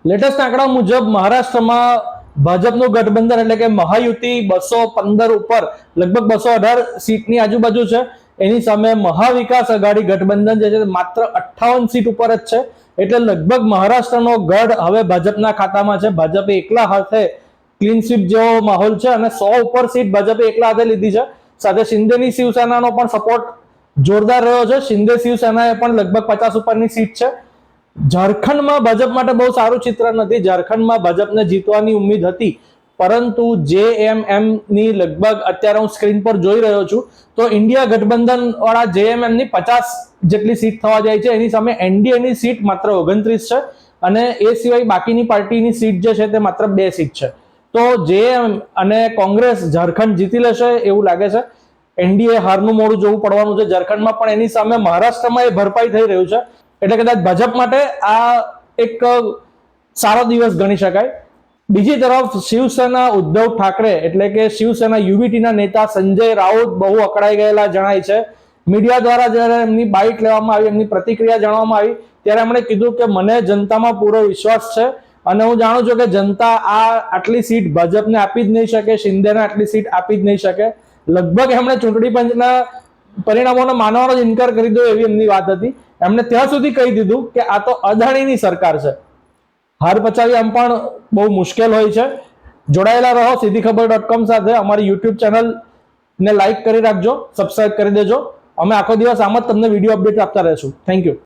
Latest આંકડા મુજબ મહારાષ્ટ્રમાં ભાજપનું ગઠબંધન એટલે કે મહાયુતિ 215 ઉપર લગભગ 218 સીટની આજુબાજુ છે. એની સામે મહાવિકાસ આઘાડી ગઠબંધન જે છે માત્ર 58 સીટ ઉપર જ છે. એટલે લગભગ મહારાષ્ટ્રનો ગઢ હવે ભાજપના ખાતામાં છે. ભાજપે એકલા હાથે ક્લીન સ્વીપ જેવો માહોલ છે અને 100 ઉપર સીટ ભાજપે એકલા હાથે લીધી છે. સાથે શિંદેની શિવસેનાનો પણ સપોર્ટ જોરદાર રહ્યો છે. શિંદે શિવસેનાએ પણ લગભગ 50 ઉપરની સીટ છે. ઝારખંડમાં ભાજપ માટે બહુ સારું ચિત્ર નથી. ઝારખંડમાં ભાજપને જીતવાની ઉમ્મીદ હતી, પરંતુ JMM ની લગભગ અત્યારે હું સ્ક્રીન પર જોઈ રહ્યો છું તો ઇન્ડિયા ગઠબંધન વાળા JMM ની 50 જેટલી સીટ થવા જાય છે. એની સામે NDA ની સીટ માત્ર 29 છે અને એ સિવાય બાકીની પાર્ટીની સીટ જે છે તે માત્ર 2 સીટ છે. તો JMM અને કોંગ્રેસ ઝારખંડ જીતી લેશે એવું લાગે છે. NDA હારનું મોડું જોવું પડવાનું છે ઝારખંડમાં, પણ એની સામે મહારાષ્ટ્રમાં એ ભરપાઈ થઈ રહ્યું છે. એટલે કદાચ ભાજપ માટે આ એક સારો દિવસ ગણી શકાય. બીજી તરફ શિવસેના ઉદ્ધવ ઠાકરે એટલે કે શિવસેના યુવીટીના નેતા સંજય રાઉત બહુ અકળાઈ ગયેલા જણાય છે. મીડિયા દ્વારા જ્યારે એમની બાઇટ લેવામાં આવી, એમની પ્રતિક્રિયા જાણવામાં આવી, ત્યારે એમણે કીધું કે મને જનતામાં પૂરો વિશ્વાસ છે અને હું જાણું છું કે જનતા આટલી સીટ ભાજપને આપી જ નહીં શકે, શિંદેને આટલી સીટ આપી જ નહીં શકે. લગભગ એમણે ચૂંટણી પંચના પરિણામોને માનવાનો જ ઇનકાર કરી દો એવી એમની વાત હતી. એમણે ત્યાં સુધી કહી દીધું કે આ તો અદાણીની સરકાર છે. હાર પચાવી આમ પણ બહુ મુશ્કેલ હોય છે. જોડાયેલા રહો સીધીખબર.com સાથે. અમારી YouTube ચેનલને લાઈક કરી રાખજો, સબસ્ક્રાઇબ કરી દેજો. અમે આખો દિવસ આમ જ તમને વિડીયો અપડેટ આપતા રહીશું. Thank you.